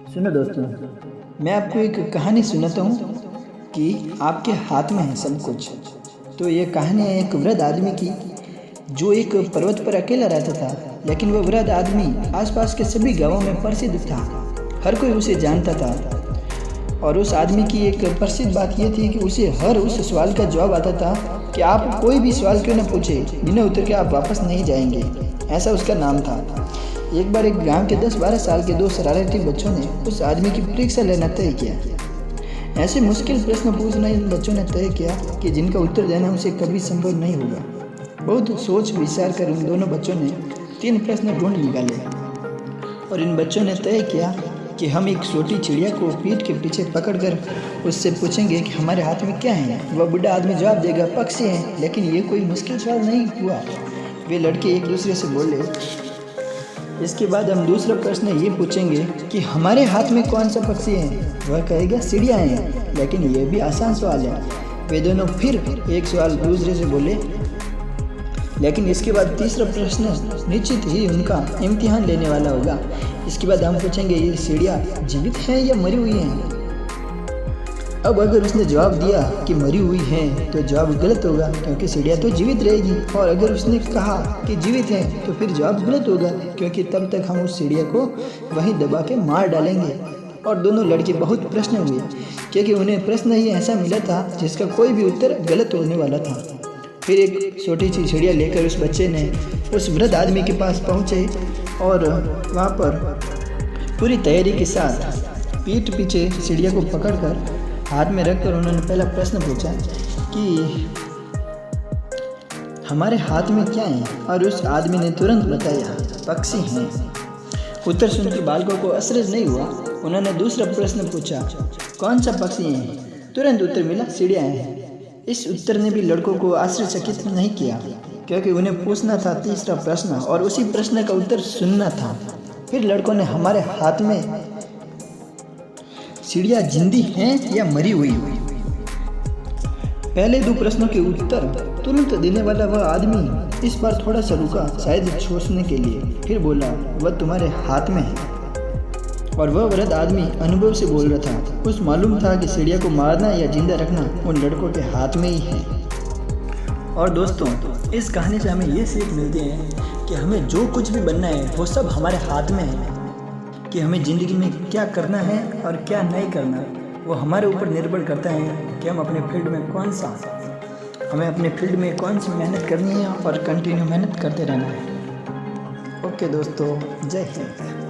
सुनो दोस्तों, मैं आपको एक कहानी सुनाता हूँ कि आपके हाथ में है सब कुछ। तो ये कहानी है एक वृद्ध आदमी की जो एक पर्वत पर अकेला रहता था। लेकिन वह वृद्ध आदमी आसपास के सभी गांवों में प्रसिद्ध था। हर कोई उसे जानता था। और उस आदमी की एक प्रसिद्ध बात यह थी कि उसे हर उस सवाल का जवाब आता था कि आप कोई भी सवाल क्यों न पूछे, बिना उत्तर के आप वापस नहीं जाएंगे। ऐसा उसका नाम था। एक बार एक गांव के 10-12 साल के दो शरारती बच्चों ने उस आदमी की परीक्षा लेना तय किया। ऐसे मुश्किल प्रश्न पूछना इन बच्चों ने तय किया कि जिनका उत्तर देना उसे कभी संभव नहीं होगा। बहुत सोच विचार कर उन दोनों बच्चों ने 3 प्रश्न ढूंढ निकाले और इन बच्चों ने तय किया कि हम एक छोटी चिड़िया को पीठ के पीछे पकड़कर उससे पूछेंगे कि हमारे हाथ में क्या है। वह बूढ़ा आदमी जवाब देगा पक्षी हैं। लेकिन ये कोई मुश्किल सवाल नहीं हुआ। वे लड़के एक दूसरे से बोले, इसके बाद हम दूसरा प्रश्न ये पूछेंगे कि हमारे हाथ में कौन सा पक्षी है। वह कहेगा चिड़िया है। लेकिन यह भी आसान सवाल है। वे दोनों फिर एक सवाल दूसरे से बोले। लेकिन इसके बाद तीसरा प्रश्न निश्चित ही उनका इम्तिहान लेने वाला होगा। इसके बाद हम पूछेंगे ये चिड़िया जीवित है या मरी हुई है। अब अगर उसने जवाब दिया कि मरी हुई है तो जवाब गलत होगा, क्योंकि चिड़िया तो जीवित रहेगी। और अगर उसने कहा कि जीवित है तो फिर जवाब गलत होगा, क्योंकि तब तक हम उस चिड़िया को वहीं दबा के मार डालेंगे। और दोनों लड़के बहुत प्रश्न हुए, क्योंकि उन्हें प्रश्न ही ऐसा मिला था जिसका कोई भी उत्तर गलत होने वाला था। फिर एक छोटी सी चिड़िया लेकर उस बच्चे ने उस वृद्ध आदमी के पास पहुँचे और वहाँ पर पूरी तैयारी के साथ पीठ पीछे चिड़िया को पकड़कर हाथ में रखकर उन्होंने पहला प्रश्न पूछा कि हमारे हाथ में क्या है। और उस आदमी ने तुरंत बताया पक्षी हैं। उत्तर सुनकर बालकों को असरज नहीं हुआ। उन्होंने दूसरा प्रश्न पूछा कौन सा पक्षी है। तुरंत उत्तर मिला चिड़िया है। इस उत्तर ने भी लड़कों को आश्चर्यचकित नहीं किया, क्योंकि उन्हें पूछना था तीसरा प्रश्न और उसी प्रश्न का उत्तर सुनना था। फिर लड़कों ने हमारे हाथ में चिड़िया जिंदी है या मरी हुई। पहले 2 प्रश्नों के उत्तर तुरंत देने वाला वह आदमी इस बार थोड़ा सा रुका, शायद सोचने के लिए। फिर बोला वह तुम्हारे हाथ में है। और वह वृद्ध आदमी अनुभव से बोल रहा था। उस मालूम था कि चिड़िया को मारना या जिंदा रखना उन लड़कों के हाथ में ही है। और दोस्तों, इस कहानी से हमें ये सीख मिलती है कि हमें जो कुछ भी बनना है वो सब हमारे हाथ में है। कि हमें ज़िंदगी में क्या करना है और क्या नहीं करना, वो हमारे ऊपर निर्भर करता है कि हम अपने फील्ड में हमें अपने फील्ड में कौन सी मेहनत करनी है और कंटिन्यू मेहनत करते रहना है। ओके दोस्तों, जय हिंद।